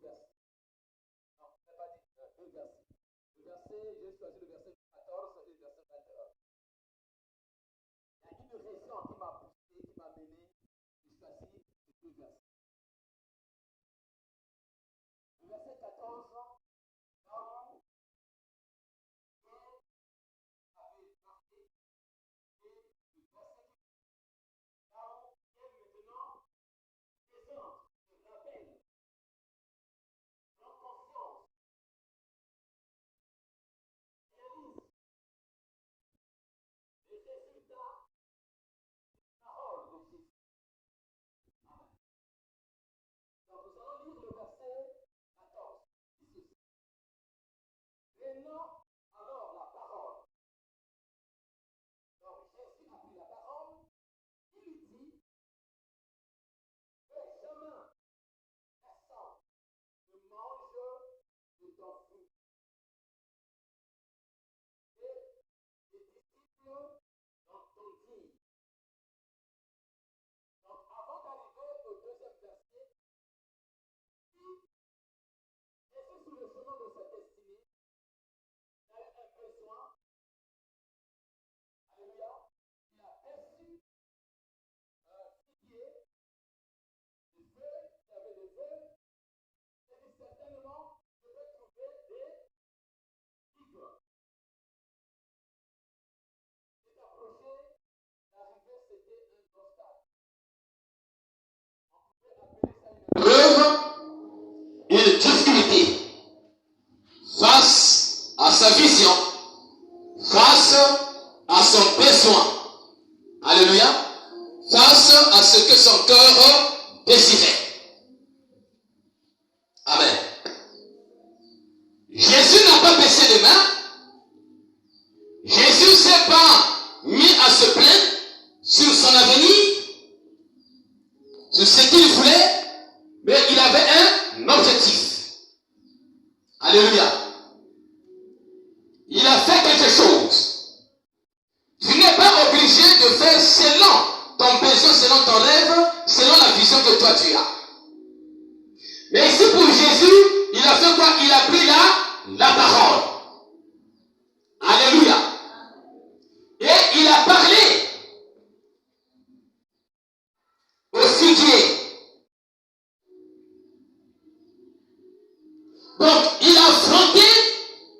versets. Non, je n'ai pas dit deux versets. Le verset, j'ai choisi le verset 14 et le verset 21. Il y a une raison qui m'a poussé, qui m'a mené, de choisir ces deux versets. Le verset 14, là où Dieu avait marqué, et le verset là où Dieu maintenant présente, se rappelle, prend conscience, réalise les résultats des paroles de Jésus. Amen. Donc nous allons lire le verset 14. Ici. Prenons alors la parole. Donc Jésus a pris la parole, il lui dit, fais jamais personne ne mange de ton fruit. Et les disciples l'entendirent. Donc avant d'arriver au deuxième verset, si Jésus sur le chemin de sa destinée, il a eu un besoin, alléluia, il a perçu un figuier, des feuilles, il y avait des feuilles, et dit certainement, je vais trouver des figues. Il s'est approché, l'arrivée c'était un obstacle. On pouvait appeler ça une preuve, une difficulté face à sa vision, face à son besoin. Alléluia. Face à ce que son cœur désirait. Amen. Jésus n'a pas baissé les mains. Jésus ne s'est pas mis à se plaindre sur son avenir, sur ce qu'il voulait, mais il avait un objectif. Alléluia. Il a fait quelque chose. Tu n'es pas obligé de faire selon ton besoin, selon ton rêve, selon la vision que toi tu as. Mais ici pour Jésus, il a fait quoi? Il a pris la parole. Alléluia. Et il a parlé au figuier. Donc, il a affronté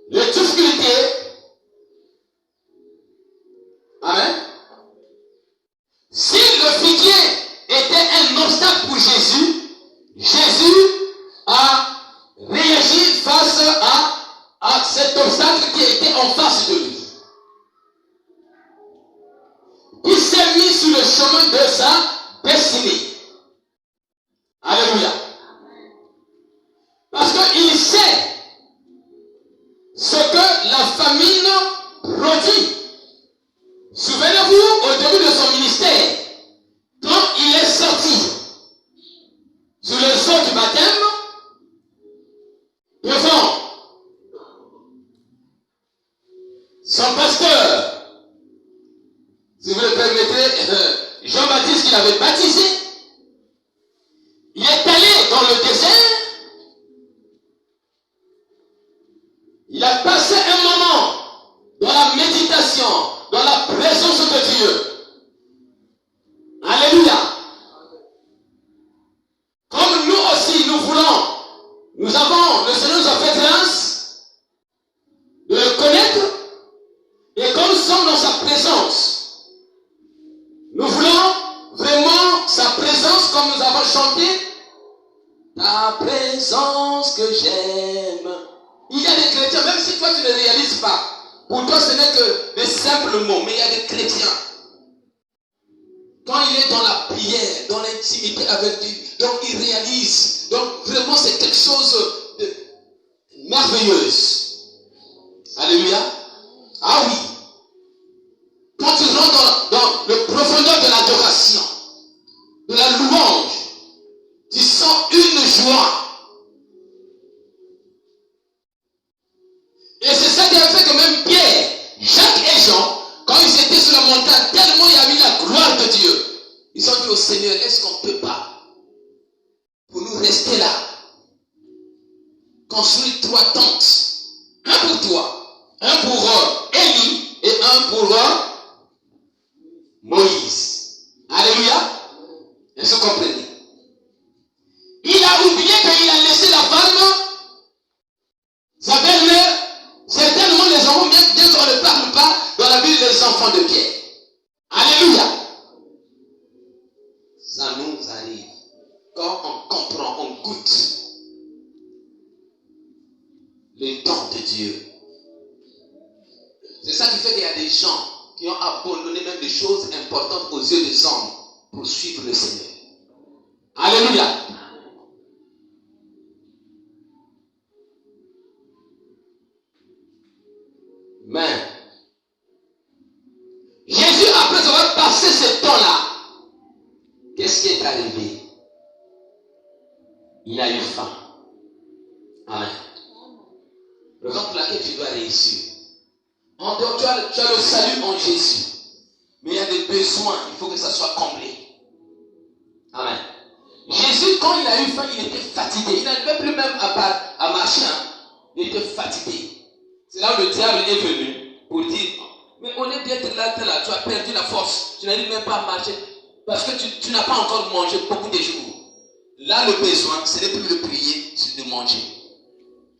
les difficultés. Amen. Si le figuier était un obstacle pour Jésus, Jésus a réagi face à cet obstacle qui était en face de lui. Il s'est mis sur le chemin de sa destinée. Alléluia. Parce qu'il sait ce que la famine produit. Souvenez-vous, au début de son ministère, quand il est sorti sur le sol du baptême, devant son pasteur, si vous le permettez, Jean-Baptiste qui l'avait baptisé, il est allé dans le désert, il a passé un moment dans la méditation, dans la présence de Dieu. Alléluia. Comme nous aussi, nous voulons, le Seigneur nous a fait grâce de le connaître, et comme nous sommes dans sa présence, nous voulons vraiment sa présence, comme nous avons chanté, ta présence que j'aime. Il y a des chrétiens, même si toi tu ne réalises pas, pour toi ce n'est que des simples mots, mais il y a des chrétiens. Quand il est dans la prière, dans l'intimité avec Dieu, donc il réalise. Donc vraiment c'est quelque chose de merveilleux. Alléluia. Ah oui. Quand tu rentres dans le profondeur de l'adoration, de la louange, tu sens une joie. Et c'est ça qui a fait que même Pierre, Jacques et Jean, quand ils étaient sur la montagne, tellement il y avait la gloire de Dieu, ils ont dit au Seigneur, est-ce qu'on ne peut pas, pour nous rester là, construit 3 tentes. Un pour toi, un pour Élie et un pour Moïse. Alléluia. Est-ce que vous comprenez? Il a oublié qu'il a laissé la femme, sa belle-mère. Certainement les enfants, bien qu'on ne parle pas dans la Bible des enfants de Pierre. Alléluia. Ça nous arrive. Quand on comprend, on goûte le temps de Dieu. C'est ça qui fait qu'il y a des gens qui ont abandonné même des choses importantes aux yeux des hommes pour suivre le Seigneur. Alléluia. Mais Jésus, après avoir passé ce temps-là, qu'est-ce qui est arrivé? Il a eu faim. Amen. Raison pour laquelle tu dois réussir. En dehors, tu as le salut en Jésus. Mais il y a des besoins, il faut que ça soit comblé. Amen. Jésus, quand il a eu faim, il était fatigué. Il n'arrivait plus même à marcher. Il était fatigué. C'est là où le diable est venu pour dire, mais au lieu d'être là, tu as perdu la force. Tu n'arrives même pas à marcher parce que tu n'as pas encore mangé beaucoup de jours. Là, le besoin, ce n'est plus de prier, c'est de manger.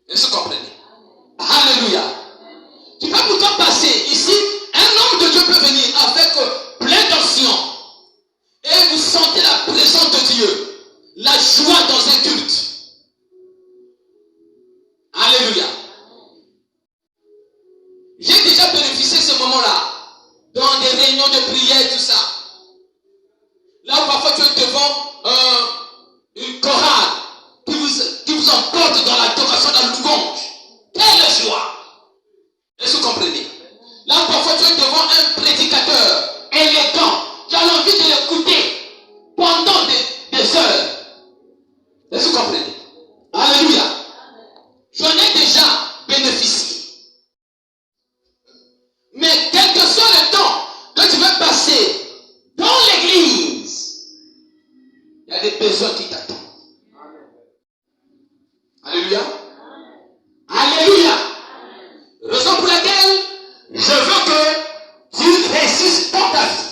Est-ce que vous comprenez? Alléluia. Tu peux pourtant passer ici, un homme de Dieu peut venir avec plein d'onction et vous sentez la présence de Dieu, la joie dans un culte. Alléluia. J'ai déjà bénéficié de ce moment-là dans des réunions de prière et tout ça. Là où parfois tu es devant une chorale qui vous emporte dans l'adoration, dans le louange. Quelle joie! Est-ce que vous comprenez? Là où parfois tu es devant un prédicateur élégant, tu as envie de l'écouter pendant des heures. Est-ce que vous comprenez? Alléluia! J'en ai déjà bénéficié. Mais quel que soit le temps que tu veux passer dans l'église, il y a des besoins qui t'attendent. Alléluia. Alléluia. Raison pour laquelle je veux que tu réussisses dans ta vie.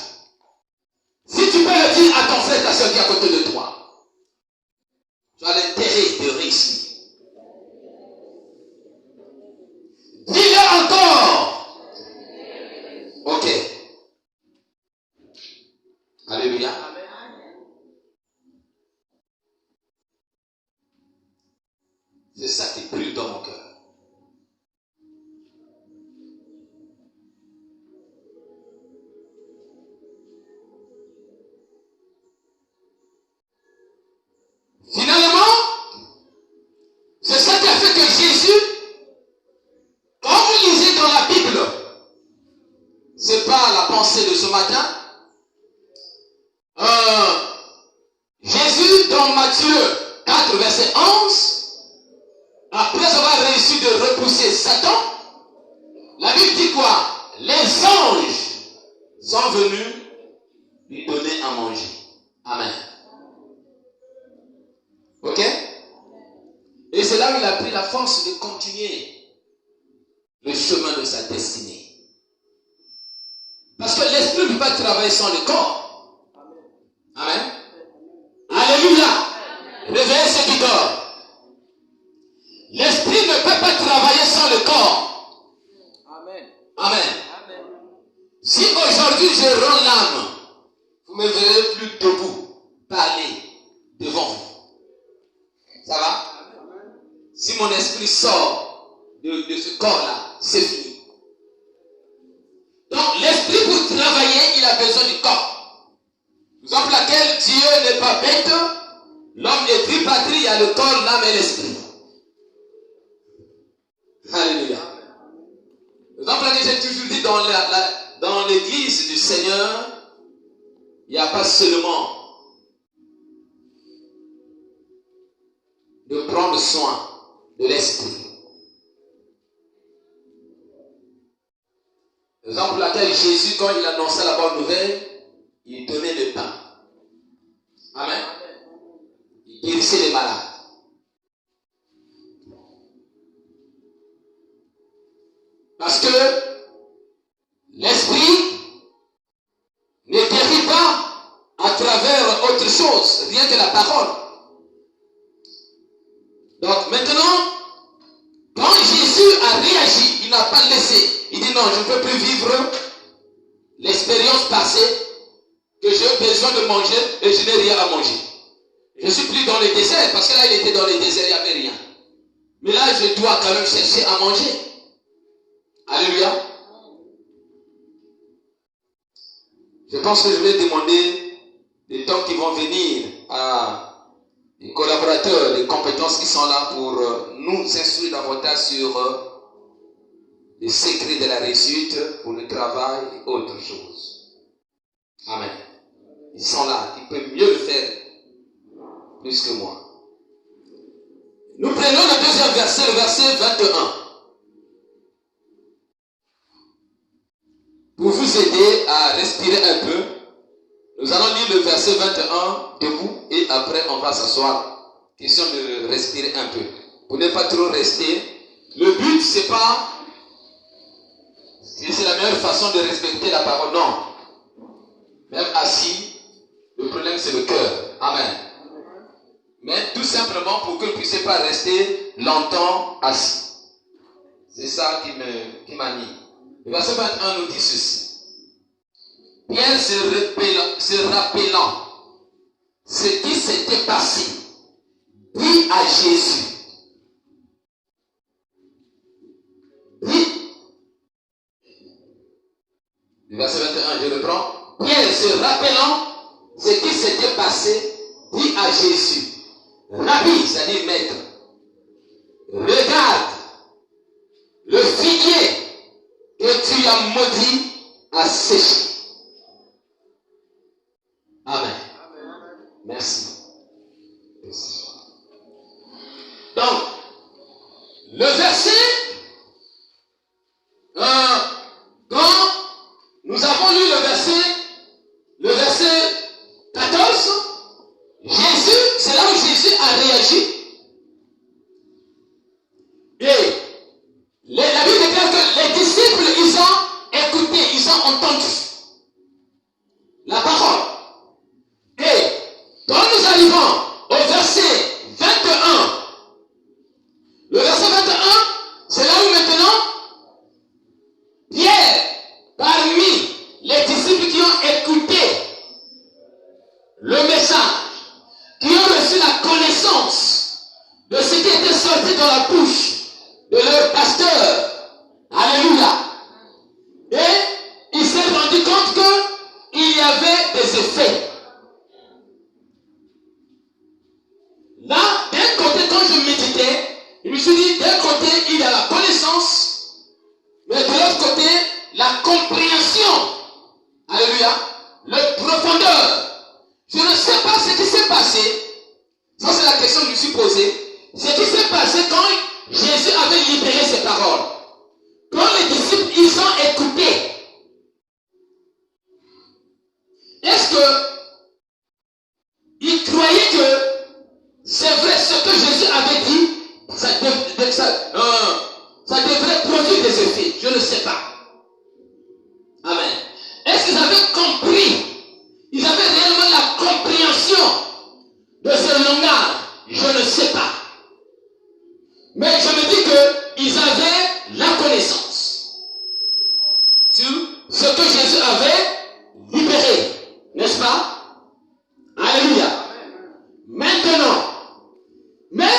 Si tu peux le dire à ton frère, ta soeur qui est à côté de toi, tu as l'intérêt de réussir. Dis-le encore. Ok. Alléluia. C'est ça qui brûle dans mon cœur. Finalement, c'est ça qui a fait que Jésus, quand vous lisez dans la Bible, c'est pas la pensée de ce matin. Jésus, dans Matthieu 4, verset 11, après avoir réussi de repousser Satan, la Bible dit quoi? Les anges sont venus lui donner à manger. Amen. Ok? Et c'est là où il a pris la force de continuer le chemin de sa destinée. Parce que l'esprit ne peut pas travailler sans le corps. Amen. Alléluia. Réveillez ceux qui dorment. L'esprit ne peut pas travailler sans le corps. Amen. Amen. Si aujourd'hui je rends l'âme, vous ne me verrez plus debout, parler devant vous. Ça va? Si mon esprit sort de ce corps-là, c'est fini. Donc l'esprit pour travailler, il a besoin du corps. Raison pour laquelle Dieu n'est pas bête, l'homme est tripatrie, il y a le corps, l'âme et l'esprit. Alléluia. Raison pour laquelle j'ai toujours dit dans l'église du Seigneur, il n'y a pas seulement de prendre soin de l'esprit. Raison pour laquelle Jésus, quand il annonçait la bonne nouvelle, il donnait le pain. Amen. Il guérissait les malades. chose, rien que la parole. Donc maintenant, quand Jésus a réagi, il n'a pas laissé. Il dit non, je ne peux plus vivre l'expérience passée que j'ai besoin de manger et je n'ai rien à manger. Je ne suis plus dans le désert parce que là il était dans le désert, il n'y avait rien. Mais là je dois quand même chercher à manger. Alléluia. Je pense que je vais demander les temps qui vont venir à les collaborateurs, les compétences qui sont là pour nous instruire davantage sur les secrets de la réussite pour le travail et autre chose. Amen. Ils sont là, ils peuvent mieux le faire plus que moi. Nous prenons le deuxième verset, le verset 21. Pour vous aider à respirer un peu, nous allons lire le verset 21 debout et après on va s'asseoir. Question de respirer un peu. Pour ne pas trop rester. Le but, c'est pas si c'est la meilleure façon de respecter la parole. Non. Même assis, le problème c'est le cœur. Amen. Mais tout simplement pour que vous ne puissiez pas rester longtemps assis. C'est ça qui m'anime. Le verset 21 nous dit ceci. Pierre se rappelant ce qui s'était passé, dit à Jésus. Le verset 21, je reprends. Pierre se rappelant ce qui s'était passé, dit à Jésus. Rabbi, c'est-à-dire maître, regarde, le figuier que tu as maudit a séché. Amen. Merci. Donc, le verset, quand nous avons lu le verset 14, Jésus, c'est là où Jésus a réagi. Et la Bible déclare que les disciples, ils ont écouté, ils ont entendu la parole. Et quand nous arrivons au verset 21, le verset 21, c'est là où maintenant, Pierre, parmi les disciples qui ont écouté le message, qui ont reçu la connaissance de ce qui était sorti dans la bouche de leur pasteur, alléluia, et il s'est rendu compte qu'il y avait des effets. Là, d'un côté, quand je méditais, je me suis dit, d'un côté, il y a la connaissance, mais de l'autre côté, la compréhension. Alléluia. Le profondeur. Je ne sais pas ce qui s'est passé. Ça, c'est la question que je me suis posée. Ce qui s'est passé quand Jésus avait libéré ses paroles. Quand les disciples, ils ont écouté. Est-ce que ils croyaient que c'est vrai ce que Jésus avait dit, ça devrait produire des effets? Je ne sais pas. Amen. Est-ce qu'ils avaient compris? Ils avaient réellement la compréhension de ce langage? Je ne sais pas. Mais je me dis qu'ils avaient la connaissance sur ce que Jésus avait libéré. N'est-ce pas? Alléluia. Maintenant, mais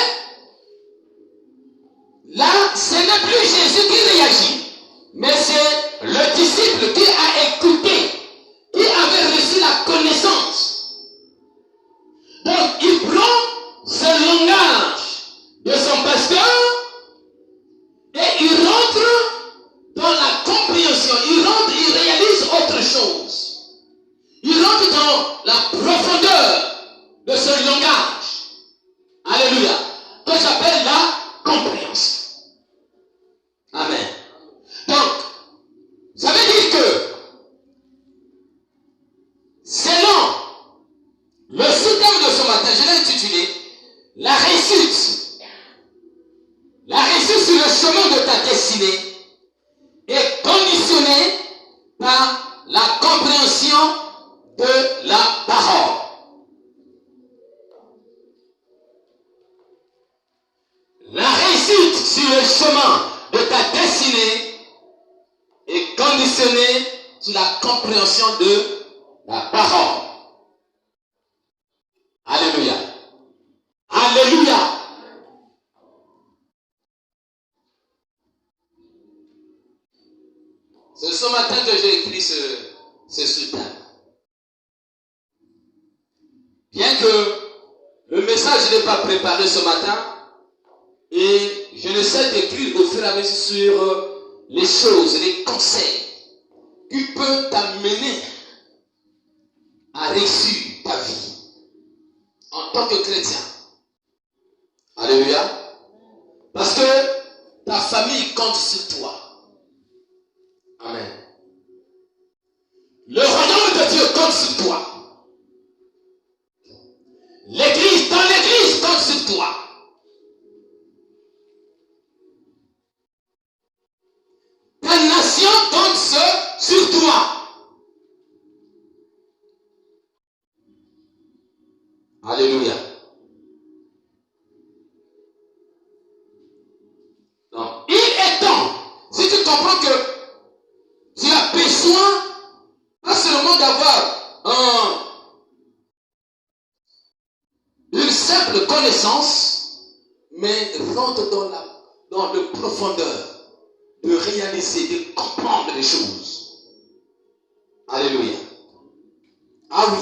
là, ce n'est plus Jésus qui réagit, mais c'est le disciple qui a écouté, qui avait reçu la connaissance. Donc, il prend ce langage de son pasteur et il rentre dans la compréhension, il réalise autre chose. Il rentre dans la profondeur de ce langage. Alléluia. Que j'appelle la compréhension. Amen. Donc, ça veut dire que selon le sous-thème de ce matin, je l'ai intitulé La réussite. La réussite sur le chemin de ta destinée est conditionnée par la compréhension de la parole. compréhension de la parole. Alléluia. Alléluia. C'est ce matin que j'ai écrit ce soutien. Bien que le message n'est pas préparé ce matin, et je ne sais d'écrire au fur et à mesure sur les choses, les conseils qui peuvent t'amener à réussir ta vie en tant que chrétien. Alléluia. Parce que ta famille compte sur toi. Amen. Le royaume de Dieu compte sur toi. L'église, dans l'église compte sur toi. Ta nation compte sur toi. Alléluia. Donc, il est temps, si tu comprends que tu as besoin, pas seulement d'avoir une simple connaissance, mais rentre dans le profondeur de réaliser, de comprendre les choses. Alléluia. Ah oui.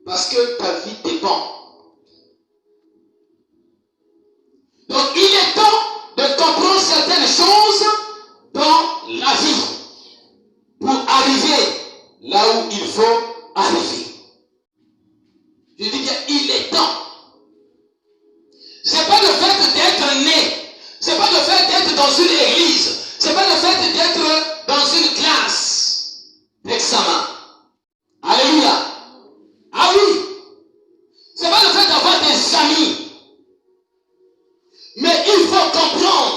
Parce que ta vie dépend. Donc il est temps de comprendre certaines choses dans la vie pour arriver là où il faut arriver. Je dis bien, il est temps. C'est pas le fait d'être né, c'est pas le fait d'être dans une église, c'est pas le fait d'être dans une classe d'examen. Alléluia. Ah oui, c'est pas le fait d'avoir des amis, mais il faut comprendre.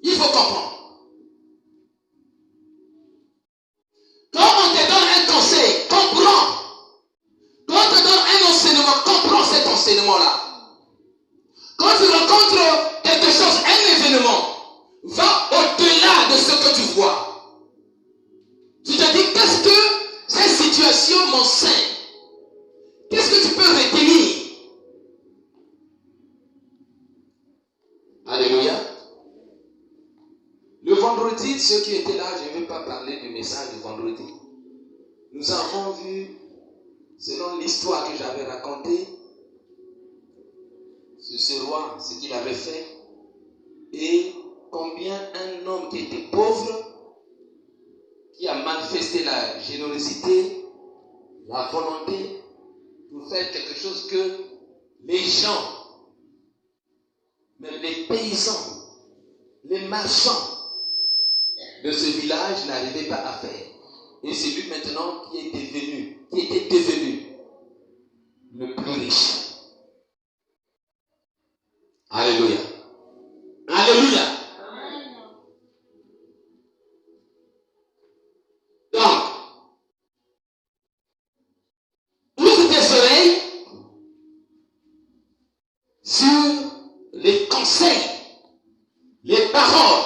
Il faut comprendre. Quand on te donne un conseil, comprends. Quand on te donne un enseignement, comprends cet enseignement-là. Quand tu rencontres quelque chose, un événement, va au-delà de ce que tu vois. Tu te dis, qu'est-ce que cette situation m'enseigne? Qu'est-ce que tu peux retenir? Alléluia. Le vendredi, ceux qui étaient là, je ne vais pas parler du message du vendredi. Nous avons vu, selon l'histoire que j'avais racontée, sur ce roi, ce qu'il avait fait, et combien un homme qui était pauvre, qui a manifesté la générosité, la volonté pour faire quelque chose que les gens, même les paysans, les marchands de ce village n'arrivaient pas à faire. Et c'est lui maintenant qui était devenu le plus riche. Alléluia. Alléluia. Donc, ouvre tes oreilles sur les conseils, les paroles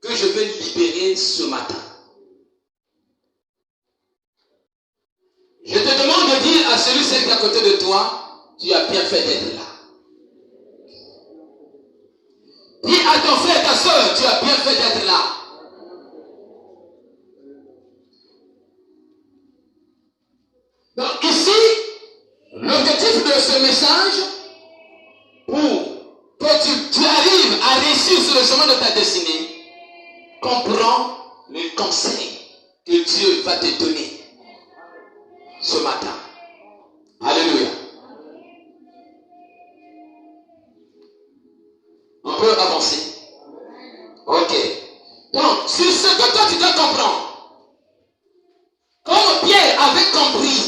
que je vais libérer ce matin. Je te demande de dire à celui qui est à côté de toi, tu as bien fait d'être là. Dis à ton frère, ta soeur, tu as bien fait d'être là. Donc ici, l'objectif de ce message, pour que tu arrives à réussir sur le chemin de ta destinée, comprends les conseils que Dieu va te donner ce matin. Alléluia. On peut avancer. Ok. Donc, sur ce que toi tu dois comprendre, comme Pierre avait compris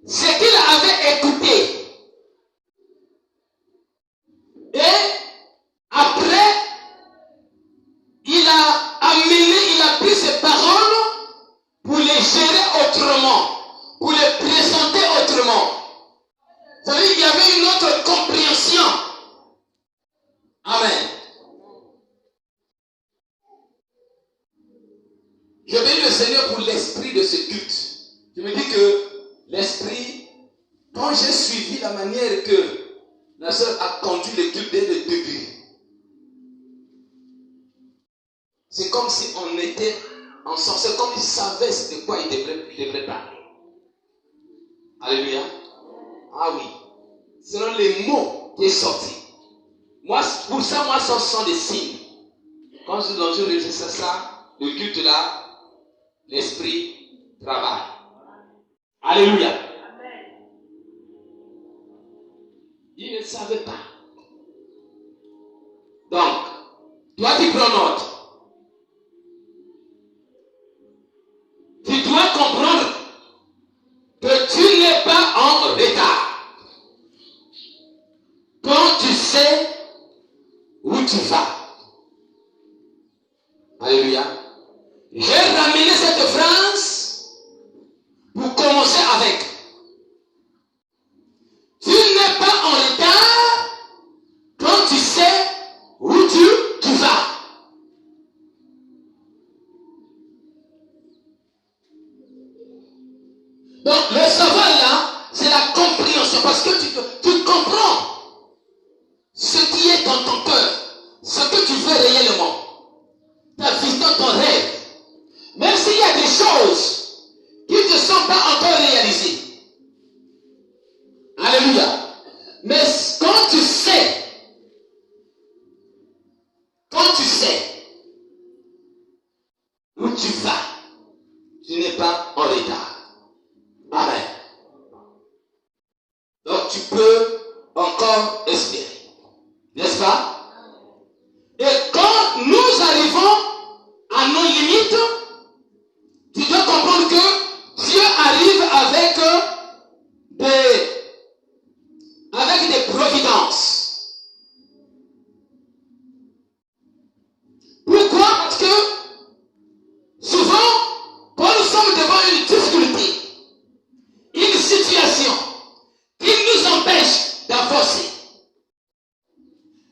ce qu'il avait écouté, et après, il a pris ces paroles pour les gérer autrement, pour les présenter autrement. Vous savez, il y avait une autre compréhension Amen. Je bénis le Seigneur pour l'esprit de ce culte. Je me dis que l'esprit, quand j'ai suivi la manière que la sœur a conduit le culte dès le début, c'est comme si on était ensemble. C'est comme s'il savait de quoi il devrait parler. Alléluia. Ah oui. Selon les mots qui sont sortis. Moi, pour ça, moi, ce sont des signes. Quand je registre ça, le culte là, l'esprit travaille. Alléluia. Il ne savait pas. Donc, toi tu prends note. Tu dois comprendre que tu n'es pas en retard. Quand tu sais où tu vas. Alléluia. J'ai ramené cette phrase pour commencer avec. Tu n'es pas en retard quand tu sais où tu vas. Donc le savoir là, c'est la compréhension. Parce que tu comprends ce qui est dans ton cœur, ce que tu veux réellement. Ta vision, ton rêve. Même s'il y a des choses qui ne sont pas encore réalisées. Alléluia. Mais quand tu sais où tu vas, tu n'es pas en retard. Amen. Donc tu peux encore espérer. N'est-ce pas? Et quand nous arrivons à nos limites, tu dois comprendre que Dieu arrive avec des providences. Pourquoi? Parce que souvent, quand nous sommes devant une difficulté, une situation qui nous empêche d'avancer,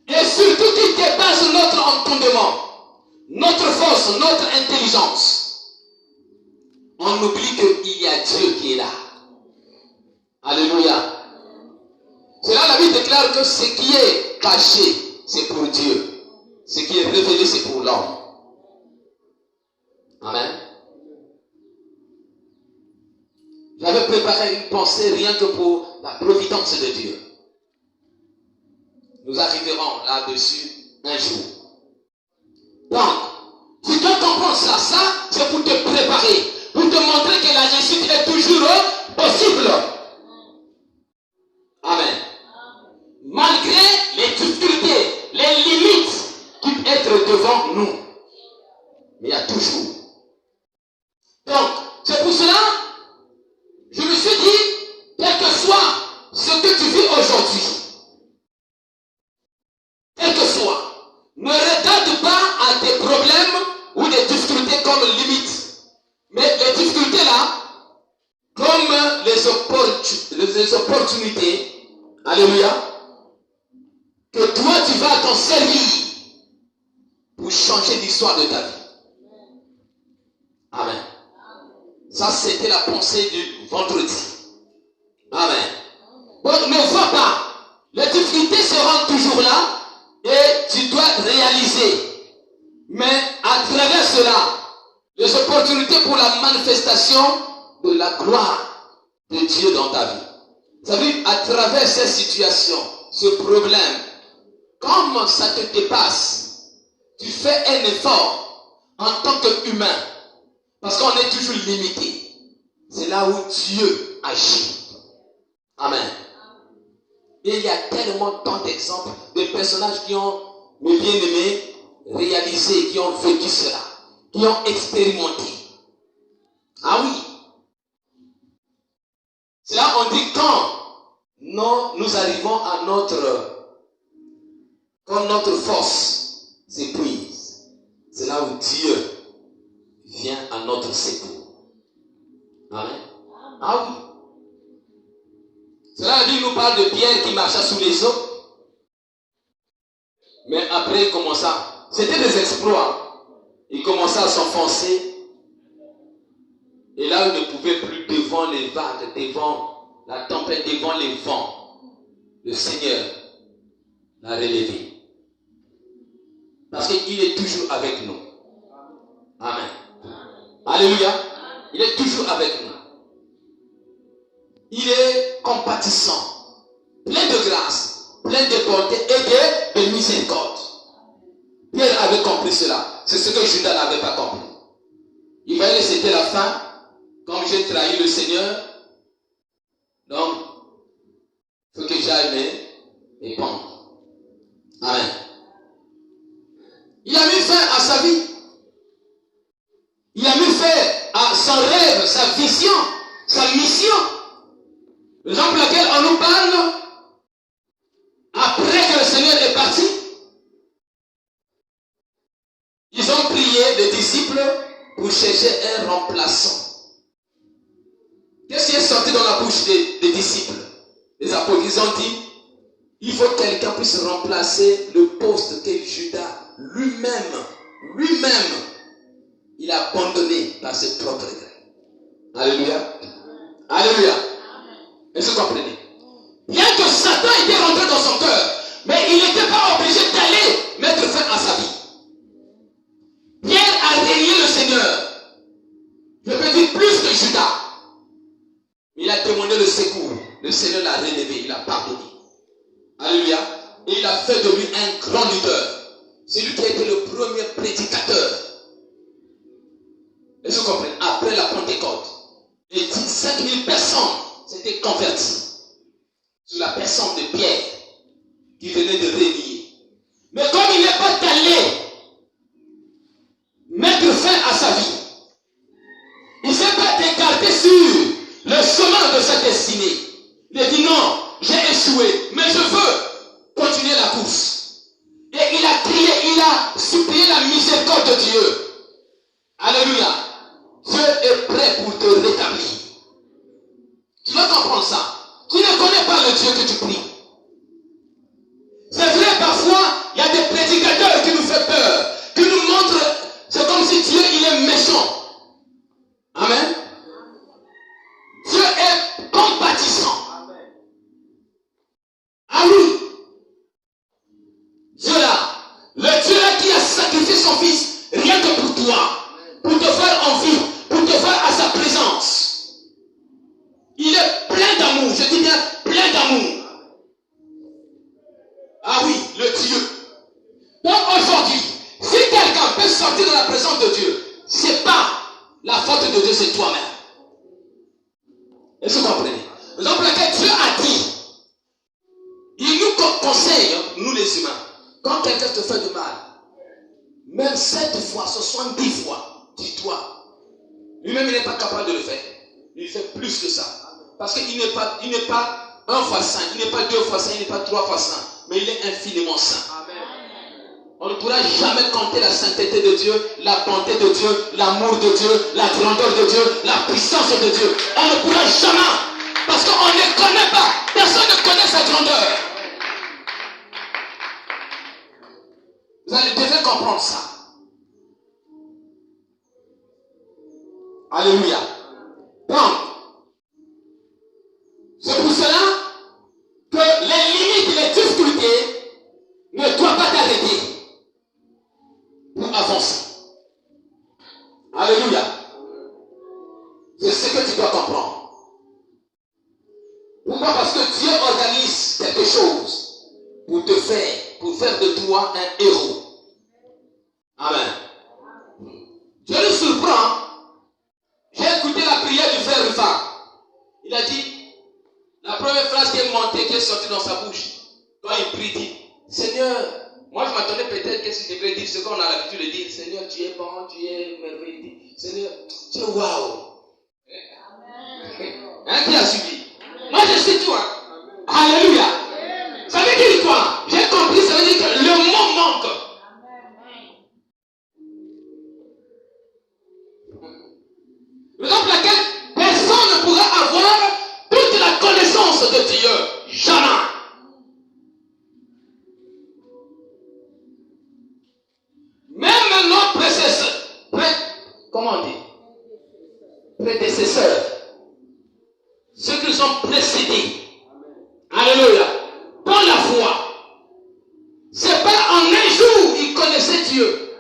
et surtout qui dépasse notre entendement, notre force, notre intelligence, on oublie qu'il y a Dieu qui est là. Alléluia. C'est là la Bible déclare que ce qui est caché, c'est pour Dieu. Ce qui est révélé, c'est pour l'homme. Amen. J'avais préparé une pensée rien que pour la providence de Dieu. Nous arriverons là-dessus un jour. Donc, tu dois comprendre ça. Ça, c'est pour te préparer, pour te montrer que la réussite est toujours possible. Amen. Malgré les difficultés, les limites qui peuvent être devant nous. Mais il y a toujours. Donc, c'est pour cela, je me suis dit, quel que soit ce que tu vis aujourd'hui, quel que soit, ne regarde pas à tes problèmes ou des difficultés comme limite. Mais les difficultés là, comme les opportunités, alléluia, que toi tu vas t'en servir pour changer l'histoire de ta vie. Amen. Ça c'était la pensée du vendredi. Amen. Donc ne vois pas, les difficultés seront toujours là et tu dois réaliser. Mais à travers cela, les opportunités pour la manifestation de la gloire de Dieu dans ta vie. Ça veut dire, à travers ces situations, ce problème, comme ça te dépasse, tu fais un effort en tant qu'humain. Parce qu'on est toujours limité. C'est là où Dieu agit. Amen. Et il y a tellement tant d'exemples de personnages qui ont, mes bien-aimés, réalisé, qui ont vécu cela, qui ont expérimenté. Ah oui. C'est là on dit quand nous arrivons à quand notre force s'épuise, c'est là où Dieu vient à notre secours. Amen. Ah oui. C'est là la Bible nous parle de Pierre qui marcha sous les eaux. Mais Mais après, il commença. C'était des exploits. Il commença à s'enfoncer. Et là, il ne pouvait plus devant les vagues, devant la tempête, devant les vents. Le Seigneur l'a relevé. Parce qu'il est toujours avec nous. Amen. Alléluia. Il est toujours avec nous. Il est compatissant, plein de grâce, plein de bonté et de miséricorde. Pierre avait compris cela. C'est ce que Judas n'avait pas compris. Il voyait que c'était la fin. Comme j'ai trahi le Seigneur, donc, il faut que j'aille me pendre. Amen. Il a mis fin à sa vie. Il a mis fin à son rêve, sa vision, sa mission. Raison pour laquelle on nous parle, après que le Seigneur est parti, ils ont prié, les disciples, pour chercher un remplaçant. Qu'est-ce qui est sorti dans la bouche des disciples? Les apôtres, ils ont dit, il faut que quelqu'un puisse remplacer le poste que Judas lui-même, il a abandonné par ses propres regrets. Alléluia. Alléluia. Est-ce que vous comprenez? Bien que Satan était rentré dans son cœur, mais il n'était pas obligé d'aller mettre fin à sa vie. Pierre a régné le Seigneur. Je peux dire plus que Judas. Il a demandé le secours. Le Seigneur l'a relevé, il a pardonné. Alléluia. Et il a fait de lui un grand leader. C'est lui qui a été le premier prédicateur. Est-ce que vous comprenez? Après la Pentecôte, les 5000 personnes s'étaient converties sous la personne de Pierre qui venait de régner. Mais comme il n'est pas allé mettre fin à sa vie, il ne s'est pas écarté sur le chemin de sa destinée. Il a dit non, j'ai échoué, mais je veux continuer la course. Et il a crié, il a supplié la miséricorde de Dieu. Alléluia. Dieu est prêt pour te rétablir. Tu dois comprendre ça. Tu ne connais pas le Dieu que tu pries. C'est vrai, parfois, il y a des prédicateurs qui nous font peur, qui nous montrent, c'est comme si Dieu, il est méchant. Amen. Dieu est compatissant. Ah oui. Dieu là, le Dieu là qui a sacrifié son fils, rien que pour toi, pour te faire envie, pour te faire à sa présence. Il est plein d'amour, je dis bien plein d'amour. Ah oui, le Dieu. Donc aujourd'hui, si quelqu'un peut sortir de la présence de Dieu, c'est pas la faute de Dieu, c'est toi-même. Est-ce que vous comprenez? Donc laquelle Dieu a dit, il nous conseille, nous les humains, quand quelqu'un te fait du mal, même 7 fois, 70 fois, dis-toi, lui-même il n'est pas capable de le faire. Il fait plus que ça. Parce qu'il n'est pas 1 fois saint, il n'est pas 2 fois saint, il n'est pas 3 fois saint, mais il est infiniment saint. On ne pourra jamais compter la sainteté de Dieu, la bonté de Dieu, l'amour de Dieu, la grandeur de Dieu, la puissance de Dieu. On ne pourra jamais, parce qu'on ne connaît pas. Personne ne connaît sa grandeur. Vous allez devez comprendre ça. Alléluia. Donc, c'est pour cela que les limites, les difficultés ne doivent pas t'arrêter pour avancer. Alléluia. C'est ce que tu dois comprendre. Pourquoi? Parce que Dieu organise quelque chose pour faire de toi un héros. Amen. Dieu nous surprend. J'ai écouté la prière du frère Rufa. Il a dit, la première phrase qui est montée, qui est sortie dans sa bouche, quand il prie, il dit, Seigneur, moi je m'attendais peut-être qu'est-ce qu'il devrait dire, ce qu'on a l'habitude de dire, Seigneur, tu es bon, tu es merveilleux, Seigneur, tu es waouh. Hein, qui a suivi? Moi je suis toi. Alléluia. Ça veut dire quoi? J'ai compris, ça veut dire que le mot manque. Raison pour laquelle personne ne pourra avoir toute la connaissance de Dieu. Jamais. prédécesseurs, ceux qui nous ont précédés. Alléluia. Dans la foi. C'est pas en un jour ils connaissaient Dieu.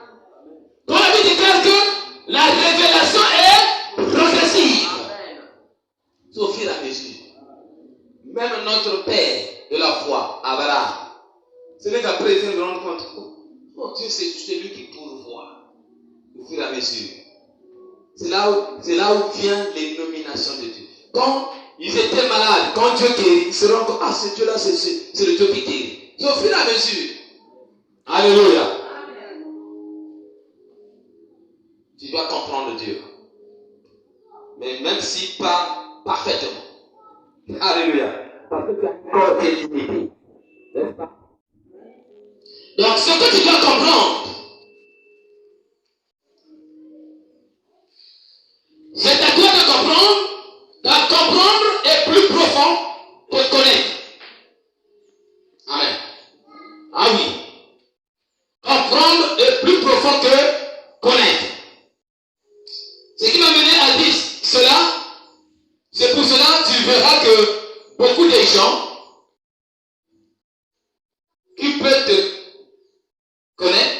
Dans la Bible déclare que la révélation est progressive. C'est au fur et à mesure. Même notre père de la foi, Abraham, ce n'est qu'après il se rend compte, oh Dieu, c'est lui qui pourvoit. Au fur et à mesure. C'est là où vient les nominations de Dieu. Quand ils étaient malades, quand Dieu guérit, ils se rendent compte, ah, ce Dieu-là, c'est le Dieu qui guérit. C'est au fur et à mesure. Alléluia. Tu dois comprendre Dieu. Mais même si pas parfaitement. Alléluia. Parce que tu as encore tes limites. N'est-ce pas? Donc, ce que tu dois comprendre, c'est à toi de comprendre. Comprendre est plus profond que connaître. Amen. Ah oui. Comprendre est plus profond que connaître. Ce qui m'a mené à dire cela, c'est pour cela que tu verras que beaucoup de gens qui peuvent te connaître,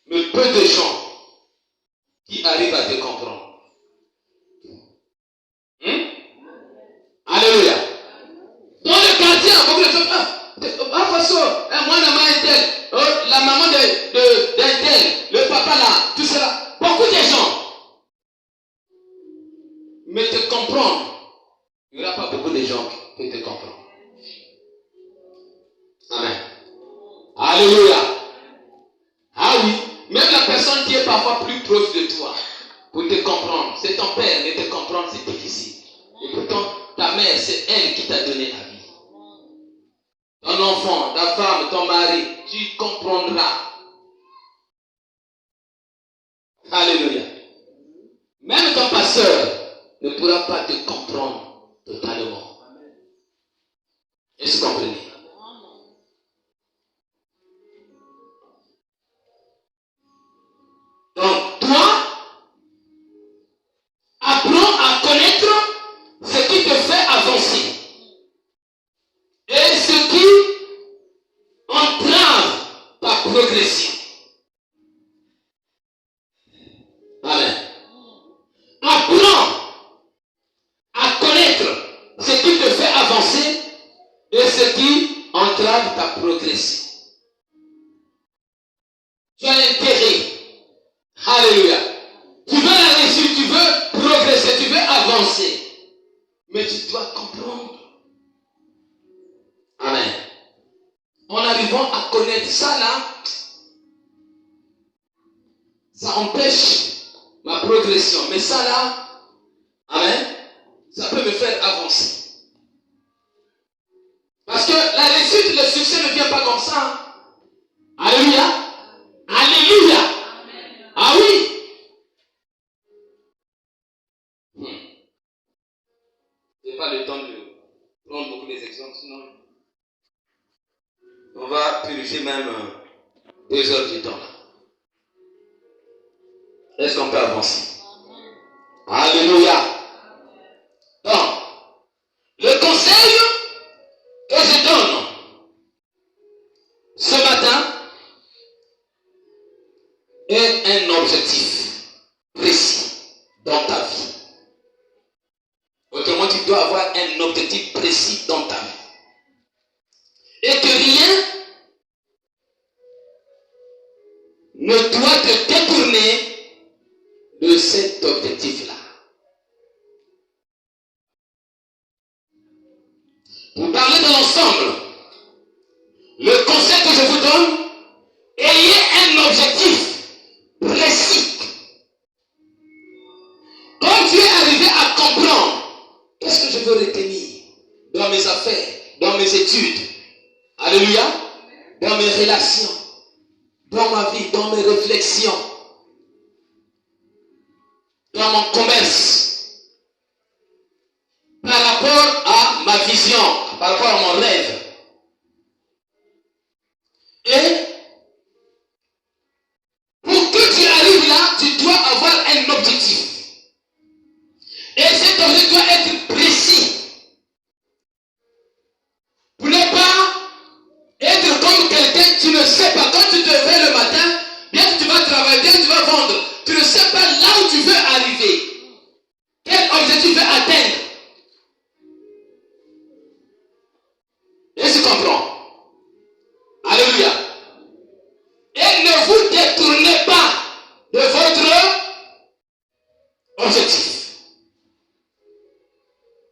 mais peu de gens qui arrivent à te comprendre. Alléluia. Dans le quartier, beaucoup de gens, moi, la maman d'un tel, le papa là, tout cela. Beaucoup de gens. Mais te comprendre, il n'y aura pas beaucoup de gens qui te comprennent. Amen. Alléluia. Ah oui, même la personne qui est parfois plus proche de toi, pour te comprendre, c'est ton père, mais te comprendre c'est difficile. Et pourtant, ta mère, c'est elle qui t'a donné la vie. Ton enfant, ta femme, ton mari, tu comprendras. Alléluia. Même ton pasteur ne pourra pas te comprendre totalement. Est-ce que vous comprenez? Donc, toi, apprends à connaître ce qui te fait avancer. Et ce qui entrave ta progression. Amen. Apprends à connaître ce qui te fait avancer et ce qui entrave ta progression. Tu as intérêt. Alléluia. Tu veux la réussite, tu veux progresser, tu veux avancer. Mais tu dois comprendre. Amen. En arrivant à connaître ça là, ça empêche ma progression. Mais ça là, amen, ça peut me faire avancer. Parce que la réussite, le succès ne vient pas comme ça. Alléluia. Alléluia. Amen. Ah oui. Je n'ai pas le temps de prendre beaucoup d'exemples, sinon on va purifier même 2 heures du temps. Est-ce qu'on peut avancer? Alléluia. Donc, le conseil que je donne ce matin est un objectif précis dans ta vie. Autrement, tu dois avoir un objectif précis dans ta vie. Et que rien ne doit te détourner de cet objectif-là. Pour parler de l'ensemble, le conseil que je vous donne, ayez un objectif précis. Quand tu es arrivé à comprendre, qu'est-ce que je veux retenir dans mes affaires, dans mes études, alléluia, dans mes relations, dans ma vie, dans mes réflexions, dans mon commerce, par rapport à ma vision, par rapport à mon rêve. Et pour que tu arrives là, tu dois avoir un objectif. lequel tu vas vendre, tu ne sais pas là où tu veux arriver. Quel objectif tu veux atteindre. Et tu comprends. Alléluia. Et ne vous détournez pas de votre objectif.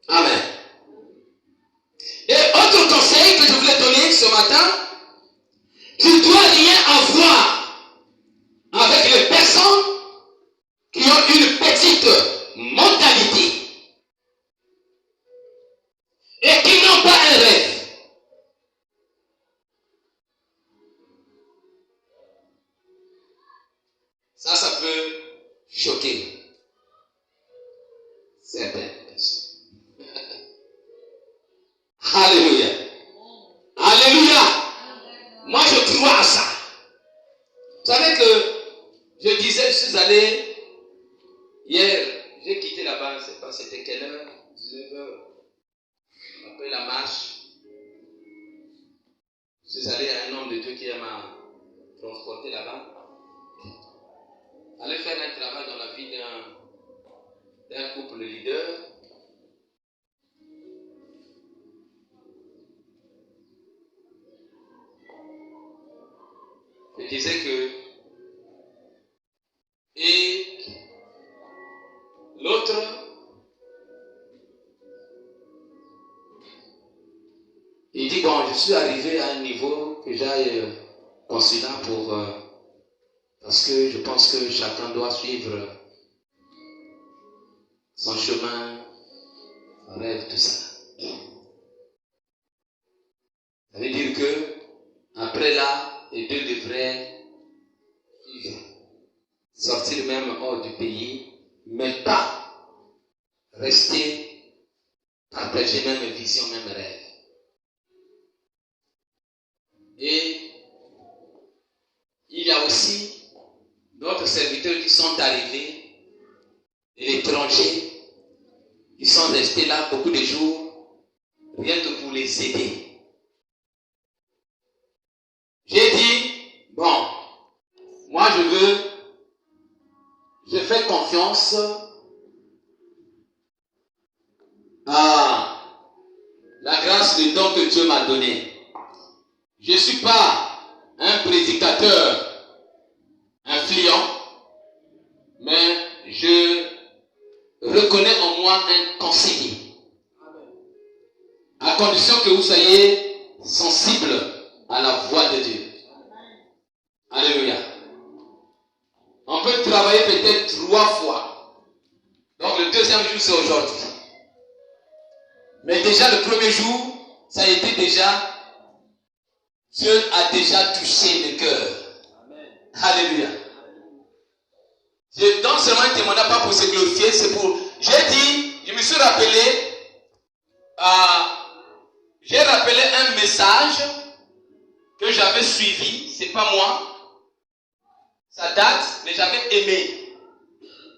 Amen. Et autre conseil que je voulais donner ce matin, tu dois rien avoir avec les personnes qui ont une petite mentalité et qui n'ont pas un rêve. Ça peut choquer certaines personnes. Alléluia. Alléluia. Moi, je crois à ça. Vous savez que je disais, je suis allé hier, j'ai quitté là-bas, je ne sais pas c'était quelle heure, 19h, après la marche. Je suis allé à un homme de Dieu qui m'a transporté là-bas. Aller faire un travail dans la vie d'un couple leader. Je disais que et l'autre il dit bon, je suis arrivé à un niveau que j'aille consulat pour parce que je pense que chacun doit suivre son chemin, son rêve, tout ça. Ça veut dire que après là, les deux devraient vivre, sortir même hors du pays, mais pas rester, partager même vision, même rêve. Et il y a aussi d'autres serviteurs qui sont arrivés de l'étranger, ils sont restés là beaucoup de jours, rien que pour les aider. J'ai dit, bon, moi je fais confiance à la grâce, le don que Dieu m'a donné. Je ne suis pas un prédicateur influent, mais je reconnais en moi un conseiller. À condition que vous soyez sensible à la voix de Dieu. Alléluia. On peut travailler peut-être 3 fois. Donc le deuxième jour c'est aujourd'hui. Mais déjà le premier jour, ça a été déjà, Dieu a déjà touché le cœur. Alléluia. Je donne seulement un témoignage, pas pour se glorifier, c'est pour... Je me suis rappelé, j'ai rappelé un message que j'avais suivi, c'est pas moi, ça date, mais j'avais aimé.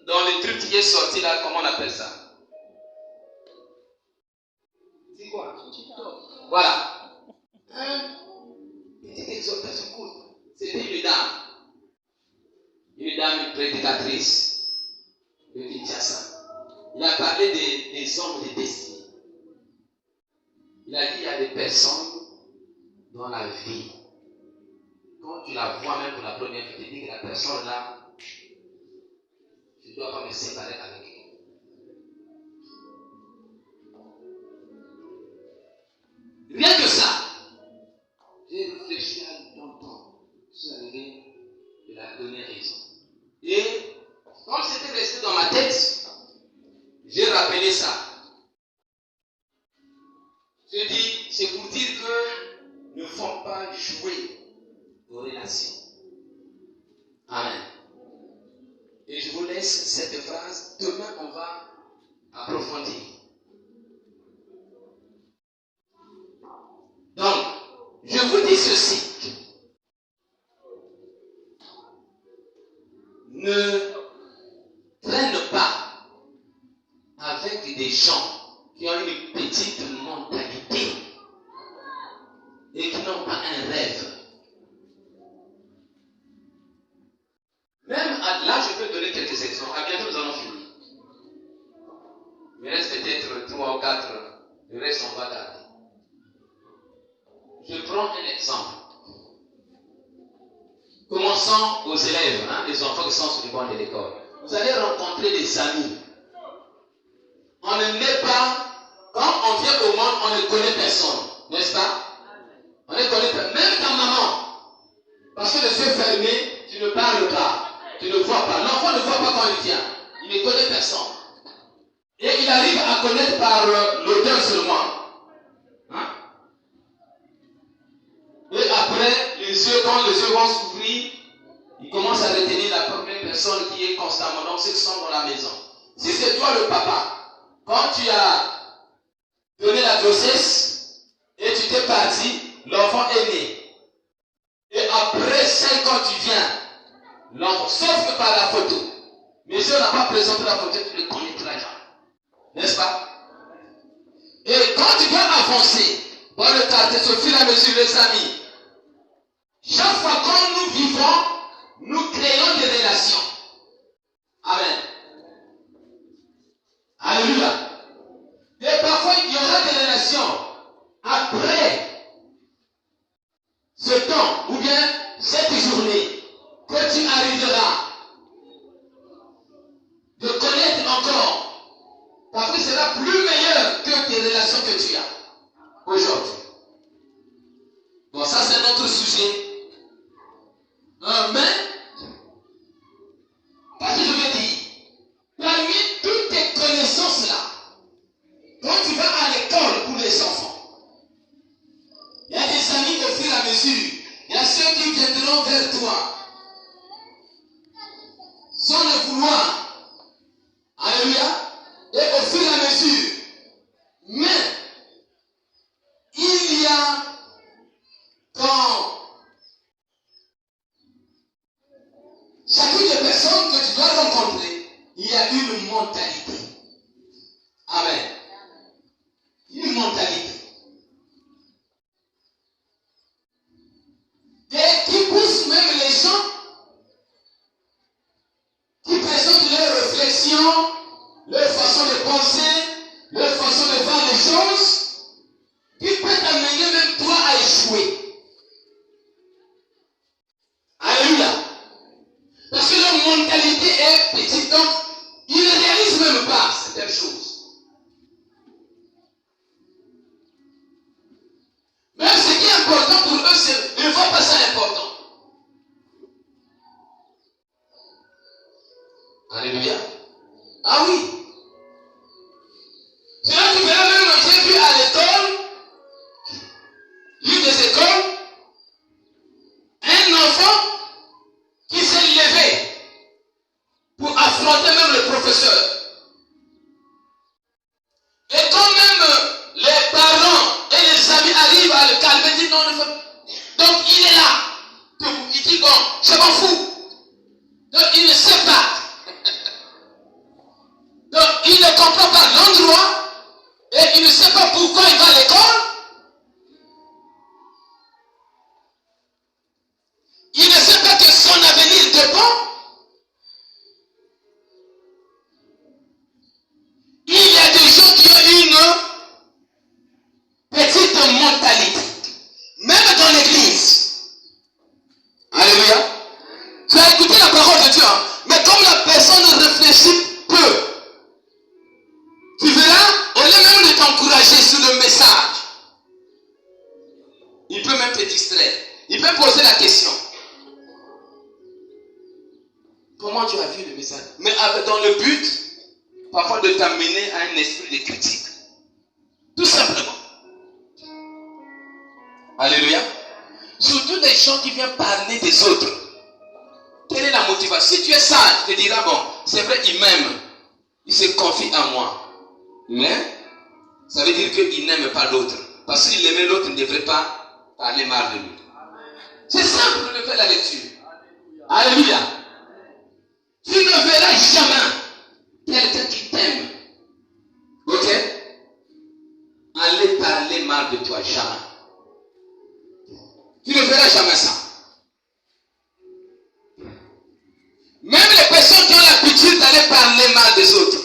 Dans le truc qui est sorti là, comment on appelle ça? C'est quoi? Voilà. Petite exhortation courte. C'était une dame, une prédicatrice de Kinshasa. Il a parlé des hommes de destinée. Il a dit il y a des personnes dans la vie, quand tu la vois même pour la première fois, tu te dis que la personne là, je ne dois pas me séparer avec elle. Rien que ça, j'ai réfléchi à longtemps. Je suis arrivé de la donner raison. Et quand c'était resté dans ma tête, j'ai rappelé ça. Je dis, c'est pour dire que ne faut pas jouer aux relations. Amen. Et je vous laisse cette phrase. Demain, on va approfondir. Donc, je vous dis ceci. Ne traîne pas avec des gens qui ont une petite mentalité et qui n'ont pas un rêve. Même peux donner quelques exemples. À bientôt, nous allons finir. Il reste peut-être 3 ou 4. Le reste, on va garder. Je prends un exemple. Commençons aux élèves, les enfants qui sont sur le banc de l'école. Vous allez rencontrer des amis. On ne naît pas, quand on vient au monde, on ne connaît personne. N'est-ce pas? On ne connaît pas. Même ta maman. Parce que les yeux fermés, tu ne parles pas. Tu ne vois pas. L'enfant ne voit pas quand il vient. Il ne connaît personne. Et il arrive à connaître par l'odeur seulement. Et après, quand les yeux vont s'ouvrir, il commence à retenir la première personne qui est constamment. Donc, ceux qui sont dans la maison. Si c'est toi le papa, quand tu as donné la grossesse et tu t'es parti, l'enfant est né. Et après 5 ans, tu viens. L'enfant, sauf que par la photo. Mais si on n'a pas présenté la photo, tu ne le connaîtras jamais. N'est-ce pas? Et quand tu vas avancer dans le quartier, au fur et à mesure, les amis, chaque fois que nous vivons, nous créons des relations. Amen. Alléluia. Et parfois, il y aura des relations après ce temps, ou bien cette journée, que tu arriveras de connaître encore. Parfois, il sera plus meilleur que tes relations que tu as aujourd'hui. Bon, ça, c'est notre sujet. Mais, qu'est-ce que je veux dire? Parmi toutes tes connaissances-là, quand tu vas à l'école pour les enfants, il y a des amis au fur et à mesure. Il y a ceux qui viendront vers toi sans le vouloir. Alléluia. Et au fur et à mesure. Mais, il y a quand chacune des personnes que tu dois rencontrer, il y a une mentalité. Amen. Une mentalité. Et qui pousse même les gens qui présentent leurs réflexions, leur façon de penser, leur façon de voir les choses, qui peut t'amener même toi à échouer. Alléluia. Parce que leur mentalité est petite, donc ils ne réalisent même pas certaines choses. Même ce qui est important pour eux, ils ne voient pas ça important. Alléluia. Ah oui. C'est là que tu verras même, j'ai vu à l'école, l'une des écoles, un enfant qui s'est levé pour affronter même le professeur. Et quand même les parents et les amis arrivent à le calmer, ils disent non, ne fais. Donc il est là. Il dit bon, je m'en fous. Donc il ne sait pas. Donc il ne comprend pas l'endroit et il ne sait pas pourquoi il va à l'école. Il ne sait pas que son avenir dépend. Il y a des gens qui ont une petite mentalité. Même dans l'église. Alléluia. Tu as écouté la parole de Dieu. Mais comme la personne réfléchit peu, tu verras, au lieu même de t'encourager sur le message, il peut même te distraire. Il peut poser la question. Comment tu as vu le message? Mais dans le but, parfois de t'amener à un esprit de critique. Tout simplement. Alléluia. Surtout des gens qui viennent parler des autres. Quelle est la motivation? Si tu es sage, tu te diras, bon, c'est vrai, il m'aime. Il se confie en moi. Mais, ça veut dire qu'il n'aime pas l'autre. Parce qu'il aimait l'autre, il ne devrait pas parler mal de lui. C'est simple de faire la lecture. Alléluia. Tu ne verras jamais quelqu'un qui t'aime. Ok? Aller parler mal de toi, jamais. Tu ne verras jamais ça. Même les personnes qui ont aller parler mal des autres.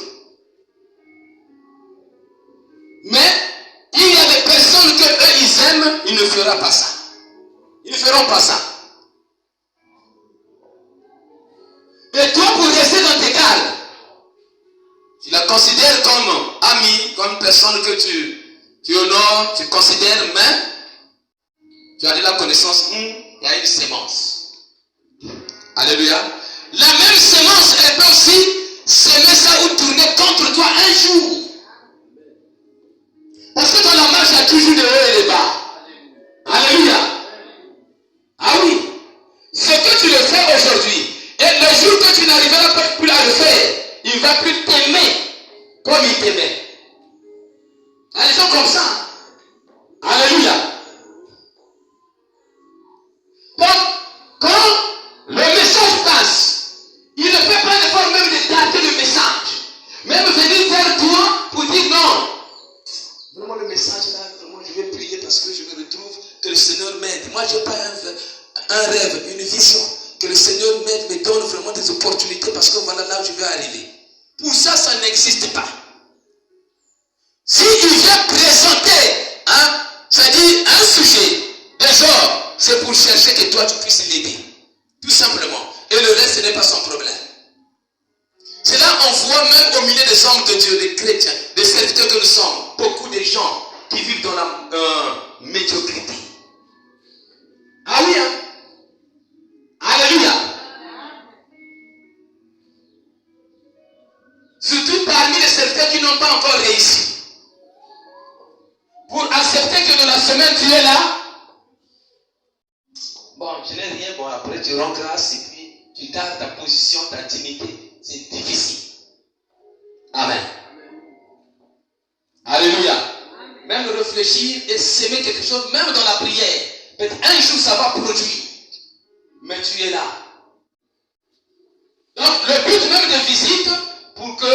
Mais il y a des personnes que eux ils aiment, ils ne feront pas ça. Ils ne feront pas ça. Et toi, pour rester dans tes cadres, tu la considères comme ami, comme personne que tu honores, tu considères, mais tu as de la connaissance, il y a une sémence. Alléluia. La même sémence, elle peut aussi s'aimer ça ou tourner contre toi un jour. Parce que dans la marche, il y a toujours des hauts et des bas. Alléluia. Ah oui. Ce que tu le fais aujourd'hui, et le jour que tu n'arriveras plus à le faire, il ne va plus t'aimer comme il t'aimait. Il y a des gens comme ça. Alléluia. Donc, quand le message passe, il ne fait pas l'effort même de garder le message. Même venir vers toi pour dire non. Vraiment le message là, vraiment je vais prier parce que je me retrouve, que le Seigneur m'aide. Moi je n'ai pas un rêve, une vision. Que le Seigneur m'aide, me donne vraiment des opportunités parce que voilà là où je vais arriver. Pour ça, ça n'existe pas. Si il vient présenter, c'est-à-dire un sujet, un genre, c'est pour chercher que toi tu puisses l'aider. Tout simplement. Et le reste, ce n'est pas son problème. C'est là on voit même au milieu des hommes de Dieu, des chrétiens, des serviteurs que nous sommes, beaucoup de gens qui vivent dans la médiocrité. Ah oui, hein? Alléluia. Surtout parmi les serviteurs qui n'ont pas encore réussi. Pour accepter que dans la semaine tu es là. Bon, je n'ai rien, bon après tu rends grâce et puis tu gardes ta position, ta dignité. C'est difficile. Amen. Alléluia. Même réfléchir et s'aimer quelque chose, même dans la prière. Peut-être un jour ça va produire. Mais tu es là. Donc le but même de visite, pour que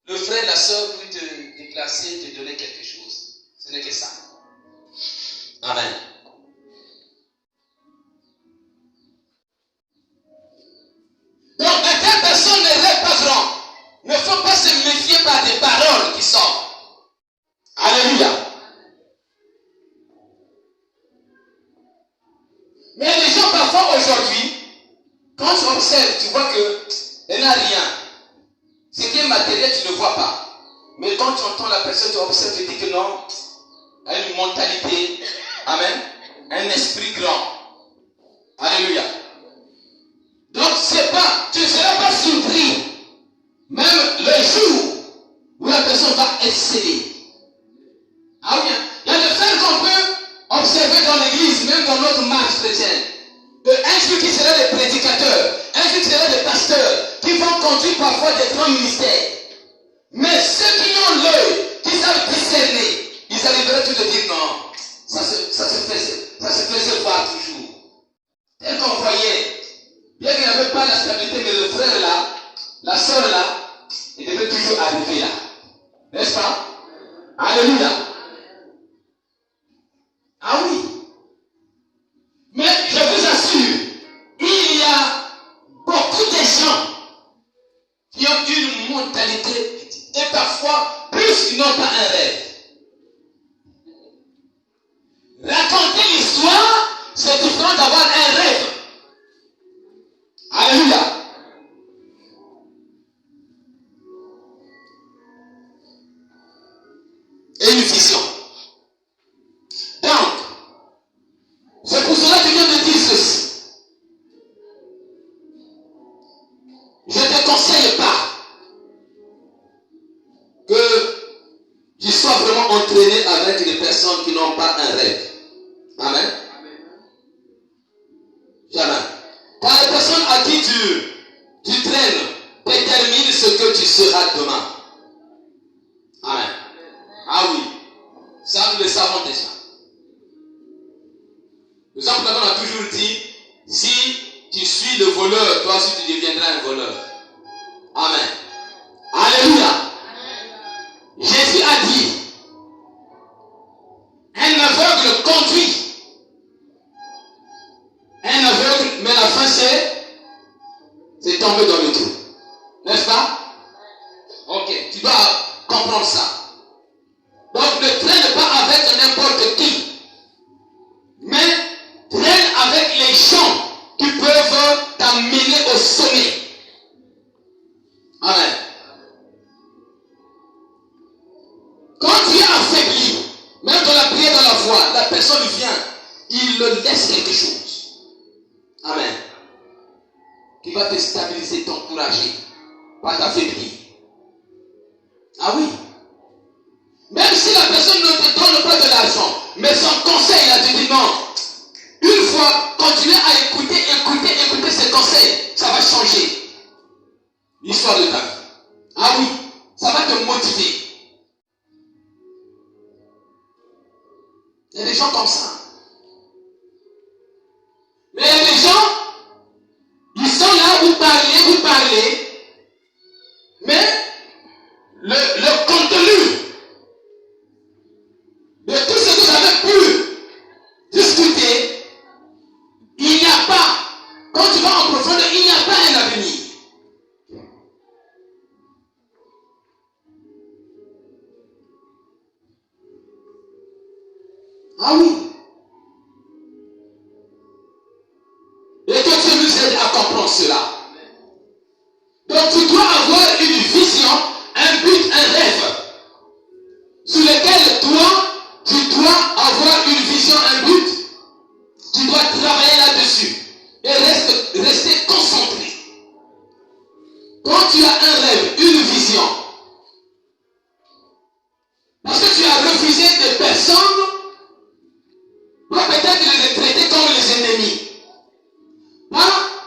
le frère et la soeur puissent te déplacer, te donner quelque chose. Ce n'est que ça. Amen. Donc, un telle personne ne rêve pas grand. Il ne faut pas se méfier par des paroles qui sortent. Alléluia. Mais les gens parfois aujourd'hui, quand tu observes, tu vois qu'elle n'a rien. Ce qui est matériel, tu ne vois pas. Mais quand tu entends la personne, tu observes, tu dis que non, elle a une mentalité, amen, un esprit grand. Alléluia. Donc, tu ne seras pas surpris, même le jour où la personne va exceller. Ah oui, il y a des frères qu'on peut observer dans l'église, même dans notre marche chrétienne. Un jour qui sera des prédicateurs, un jour qui sera des pasteurs, qui vont conduire parfois des grands ministères. Mais ceux qui ont l'œil, qui savent discerner, ils arriveront tous de dire non, ça se faisait voir toujours. Tel qu'on voyait, bien qu'il n'avait pas la stabilité, mais le frère là, la soeur là, il devait toujours arriver là. N'est-ce pas? Alléluia. Ah oui. Mais je vous assure, il y a beaucoup de gens qui ont une mentalité et parfois plus qu'ils n'ont pas un rêve. Raconter l'histoire, c'est différent d'avoir un rêve. Alléluia. Et une vision. Donc, c'est pour cela que je viens de dire ceci. Je ne te conseille pas que tu sois vraiment entraîné avec des personnes qui n'ont pas un rêve. Amen. Jamais. Car les personnes à qui tu traînes déterminent ce que tu seras demain. Amen. Ah oui. Ça, nous le savons déjà. Nous on a toujours dit, si tu suis le voleur, toi aussi tu deviendras un voleur. Amen. Alléluia. Jésus a dit, un aveugle conduit. Un aveugle, mais la fin c'est tomber dans le trou. N'est-ce pas? Ok, tu dois comprendre ça. Donc ne traîne pas avec n'importe qui. Mais traîne avec les gens qui peuvent t'amener au sommet. Amen. Quand tu es affaibli, même dans la prière, dans la foi, la personne vient, il le laisse quelque chose. Amen. Qui va te stabiliser, t'encourager, pas t'affaiblir. Ah oui. Même si la personne ne te donne pas de l'argent, mais son conseil, là, te dit non. Une fois, continuez à écouter ses conseils, ça va changer l'histoire de ta vie. Ah oui, ça va te motiver. Il y a des gens comme ça. Mais il y a des gens, ils sont là, vous parlez, mais le contenu de tout ce que vous avez pu discuter, il n'y a pas, quand tu vas en profondeur, il n'y a pas un avenir. Ah oui. Et que Dieu nous aide à comprendre cela. Donc tu dois avoir une vision, un but, un rêve, sur lequel toi, tu dois avoir une vision, un but, tu dois travailler là-dessus et rester concentré. Quand tu as un rêve, une vision, parce que tu as refusé des personnes pour peut-être les traiter comme les ennemis.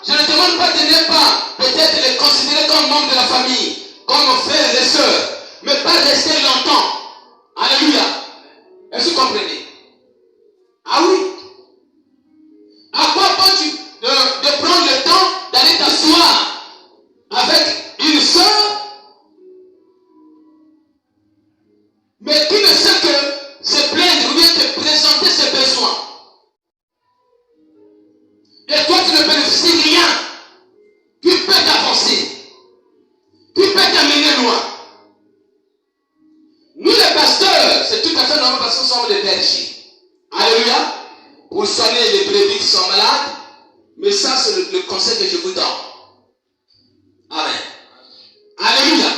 Je ne demande pas de ne pas peut-être les considérer comme membres de la famille, comme frères et sœurs, mais pas rester longtemps. Alléluia. Est-ce que vous comprenez? Ah oui. À quoi peux-tu de prendre le temps d'aller t'asseoir avec une sœur, mais qui ne sait que se plaindre ou bien te présenter ses besoins? Et toi, tu ne bénéficies rien qui peut t'avancer, qui peut t'amener loin. Nous, les pasteurs, c'est tout à fait normal parce que nous sommes des bergers. Alléluia. Pour soigner les brebis qui sont malades. Mais ça, c'est le conseil que je vous donne. Amen. Alléluia.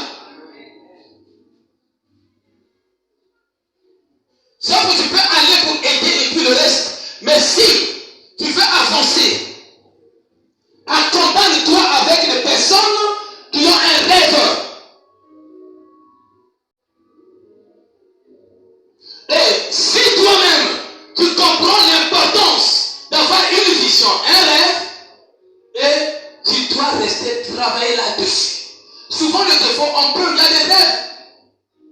Sauf que tu peux aller pour aider et puis le reste. Mais si tu veux avancer, accompagne-toi avec des personnes qui ont un rêve. Et si toi-même, tu comprends l'importance d'avoir une vision, un rêve, et tu dois rester travailler là-dessus. Souvent, le défaut, il y a des rêves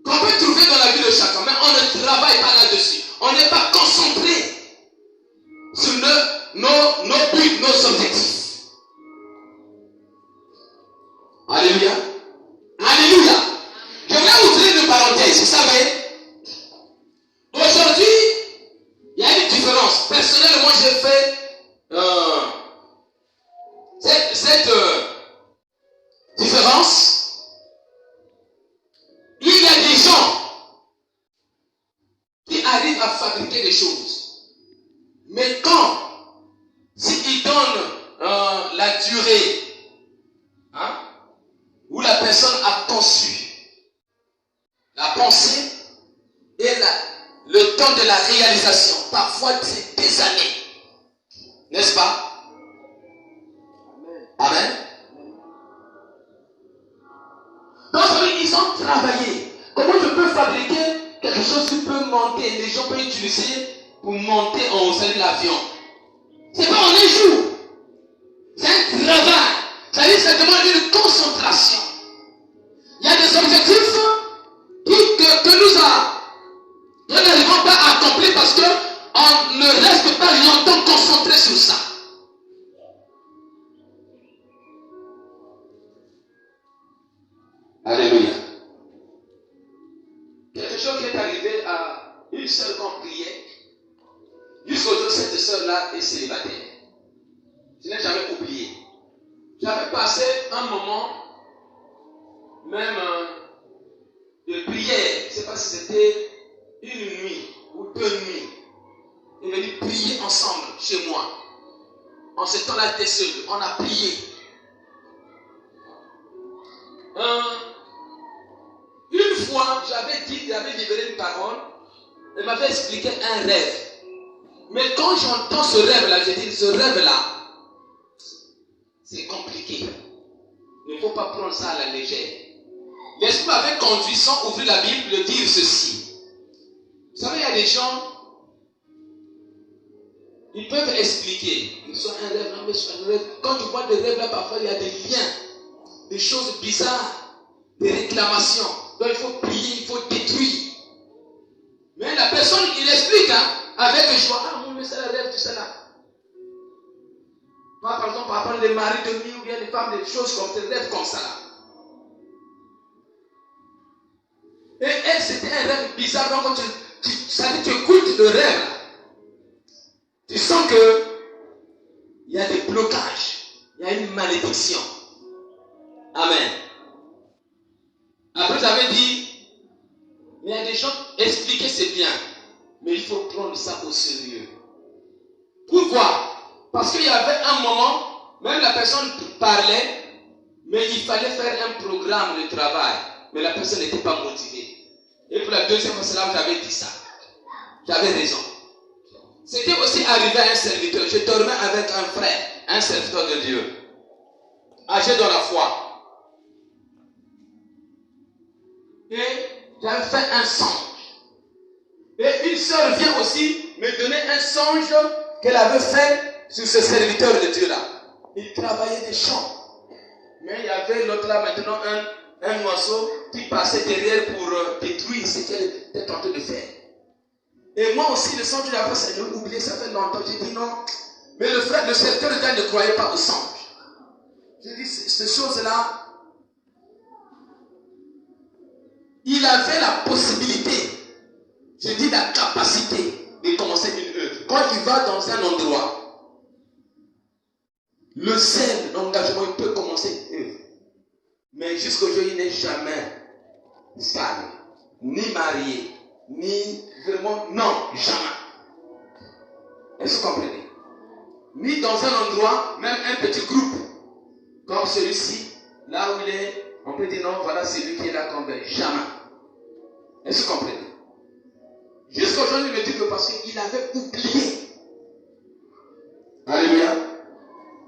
qu'on peut trouver dans la vie de chacun, mais on ne travaille pas là-dessus. On n'est pas concentré sur nos buts, nos objectifs. Alléluia. Alléluia. Je vais ouvrir une parenthèse, vous savez. Aujourd'hui, il y a une différence. Personnellement, j'ai fait cette différence. Il y a des gens qui arrivent à fabriquer des choses. Mais s'ils donnent la durée où la personne a conçu la pensée et le temps de la réalisation, parfois c'est des années. N'est-ce pas? Amen. Donc ils ont travaillé. Comment je peux fabriquer quelque chose qui peut monter, les gens peuvent utiliser pour monter en haut de l'avion? C'est pas en un jour. C'est un travail. C'est-à-dire ça demande une concentration. Il y a des objectifs que nous n'arrivons pas à accomplir parce qu'on ne reste pas longtemps concentré sur ça. Alléluia. Quelque chose qui est arrivé à une seule qu'on priait. Jusqu'aujourd'hui, cette sœur-là est célibataire. Je n'ai jamais oublié. J'avais passé un moment même de prière. Je ne sais pas si c'était une nuit ou 2 nuits. Il est venu prier ensemble chez moi. En ce temps-là, j'étais seul. On a prié. Une fois, j'avais libéré une parole. Elle m'avait expliqué un rêve. Mais quand j'entends ce rêve-là, je dis, ce rêve-là, c'est compliqué. Il ne faut pas prendre ça à la légère. L'Esprit m'avait conduit sans ouvrir la Bible de dire ceci. Vous savez, il y a des gens, ils peuvent expliquer. Ils sont un rêve, non, mais c'est un rêve. Quand tu vois des rêves là, parfois il y a des liens, des choses bizarres, des réclamations. Donc il faut prier, il faut détruire. Mais la personne, il explique, avec joie. Ah, mais c'est un rêve, tout ça là. Par exemple, par rapport aux maris de nuit ou bien les femmes, des choses comme ça, des rêves comme ça là. Et elle, c'était un rêve bizarre. Donc, quand tu écoutes le rêve, tu sens que il y a des blocages, il y a une malédiction. Amen. Après, j'avais dit, il y a des gens, expliquer c'est bien, mais il faut prendre ça au sérieux. Pourquoi? Parce qu'il y avait un moment, même la personne parlait, mais il fallait faire un programme de travail. Mais la personne n'était pas motivée. Et pour la deuxième fois, j'avais dit ça. J'avais raison. C'était aussi arrivé à un serviteur. Je dormais avec un frère, un serviteur de Dieu, âgé dans la foi. Et j'avais fait un songe. Et une sœur vient aussi me donner un songe qu'elle avait fait sur ce serviteur de Dieu-là. Il travaillait des champs. Mais il y avait l'autre là maintenant, un oiseau qui passait derrière pour détruire ce qu'elle était en train de faire. Et moi aussi, le songe de la face, j'ai oublié, ça fait longtemps. J'ai dit non. Mais le frère, le serviteur de Dieu ne croyait pas au songe. J'ai dit, ces choses-là, il avait la possibilité, je dis la capacité de commencer une œuvre. Quand il va dans un endroit, le zèle, l'engagement, il peut commencer une œuvre. Mais jusqu'aujourd'hui, il n'est jamais stable, ni marié, ni vraiment, non, jamais. Est-ce que vous comprenez? Ni dans un endroit, même un petit groupe, comme celui-ci, là où il est, on peut dire non, voilà, c'est lui qui est là comme jamais. Est-ce que vous comprenez? Jusqu'aujourd'hui, il me dit que parce qu'il avait oublié. Alléluia.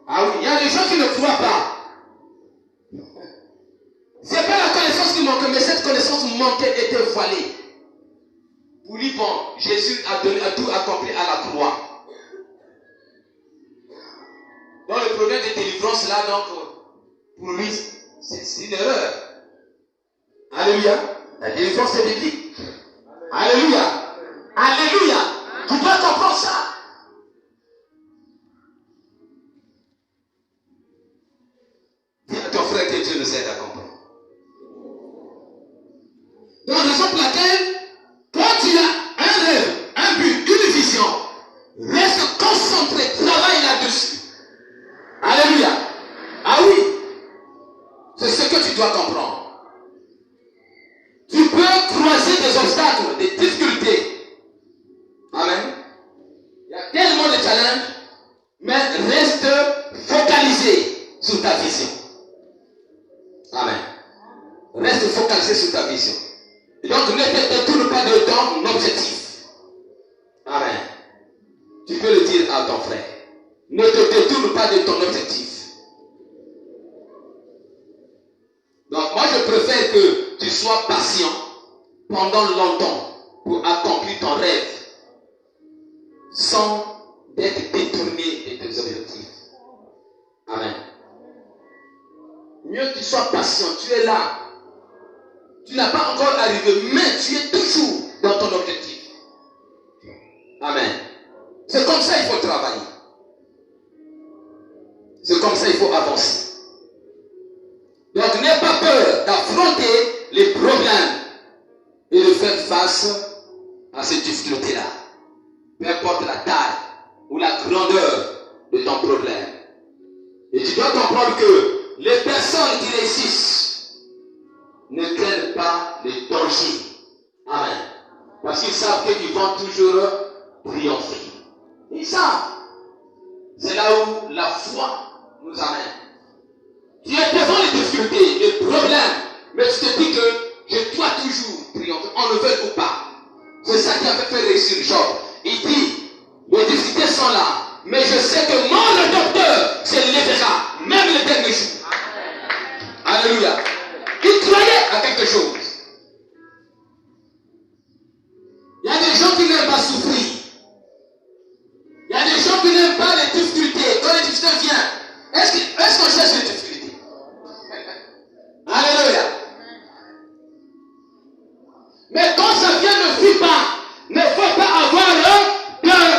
Ah oui, il y a des gens qui ne croient pas. C'est pas la connaissance qui manquait, mais cette connaissance manquait, était voilée. Pour lui, bon, Jésus a tout accompli à la croix. Donc le problème de délivrance là, donc, pour lui, c'est une erreur. Alléluia. La délivrance est biblique. Alléluia. Alléluia. Tu dois comprendre ça. Dis à ton frère que Dieu nous aide à comprendre. Donc, raison pour laquelle, quand tu as un rêve, un but, une vision, reste concentré, travaille là-dessus. Alléluia. Ah oui. C'est ce que tu dois comprendre. Tu peux croiser des obstacles, des difficultés. Amen. Il y a tellement de challenges, mais reste focalisé sur ta vision. Amen. Reste focalisé sur ta vision. Et donc, ne te détourne pas de ton objectif. Amen. Tu peux le dire à ton frère. Ne te détourne pas de ton objectif. Donc, moi, je préfère que tu sois patient pendant longtemps pour accomplir ton rêve sans d'être détourné de tes objectifs. Amen. Mieux que tu sois patient, tu es là. Tu n'as pas encore arrivé, mais tu es toujours dans ton objectif. Amen. C'est comme ça qu'il faut travailler. C'est comme ça qu'il faut avancer. Donc, n'aie pas peur d'affronter les problèmes et de faire face à ces difficultés-là. Peu importe la taille ou la grandeur de ton problème. Et tu dois comprendre que les personnes qui réussissent, les dangers. Amen. Parce qu'ils savent qu'ils vont toujours triompher. Ils savent. C'est là où la foi nous amène. Tu es devant les difficultés, les problèmes, mais tu te dis que je dois toujours triompher, on le veut ou pas. C'est ça qui a fait réussir Job. Il dit, les difficultés sont là, mais je sais que mon docteur se lèvera, même le dernier jour. Alléluia. Il croyait à quelque chose. Il y a des gens qui n'aiment pas souffrir. Il y a des gens qui n'aiment pas les difficultés. Quand les difficultés viennent, est-ce qu'on cherche les difficultés? Alléluia. Mais quand ça vient, ne fuis pas. Ne faut pas avoir peur.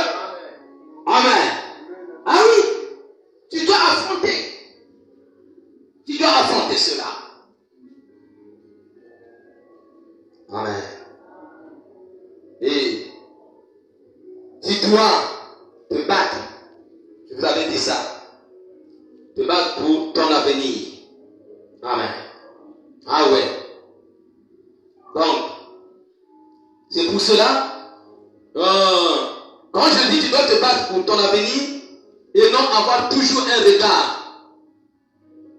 Amen. Ah oui. Tu dois affronter. Tu dois affronter cela. Amen. Et tu dois te battre. Je vous avais dit ça. Te battre pour ton avenir. Amen. Ah ouais. Donc, c'est pour cela, quand je dis tu dois te battre pour ton avenir et non avoir toujours un regard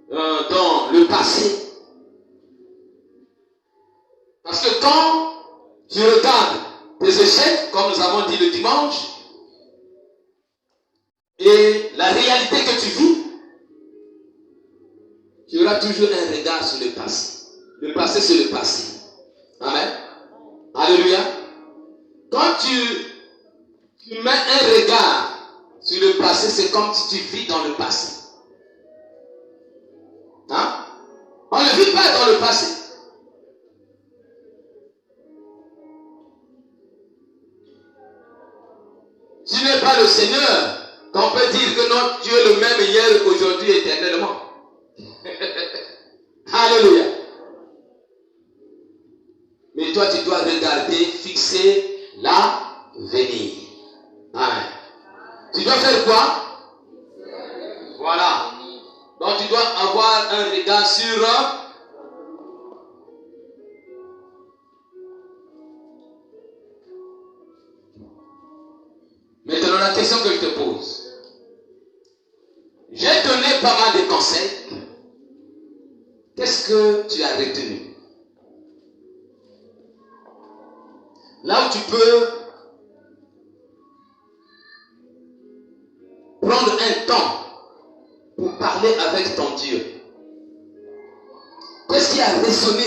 dans le passé. Parce que quand tu regardes tes échecs, comme nous avons dit le dimanche, et la réalité que tu vis, tu auras toujours un regard sur le passé. Le passé, c'est le passé. Amen. Alléluia. Quand tu mets un regard sur le passé, c'est comme si tu vis dans le passé. Hein? On ne vit pas dans le passé. Tu n'es pas le Seigneur, qu'on peut dire que non, tu es le même hier, aujourd'hui, éternellement. Alléluia. Mais toi, tu dois regarder, fixer l'avenir. Amen. Tu dois faire quoi? Voilà. Donc, tu dois avoir un regard sur... Maintenant, la question que je te pose. J'ai donné pas mal de conseils. Qu'est-ce que tu as retenu? Là où tu peux prendre un temps pour parler avec ton Dieu. Qu'est-ce qui a résonné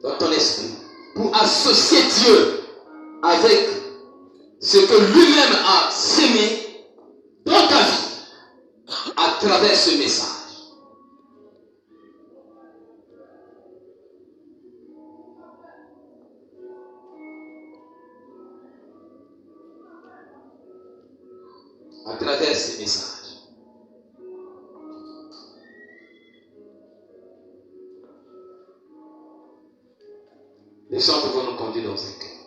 dans ton esprit pour associer Dieu avec ce que lui-même a sémé dans ta vie à travers ce message? À travers ces messages. Les chants vont nous conduire dans un cœur.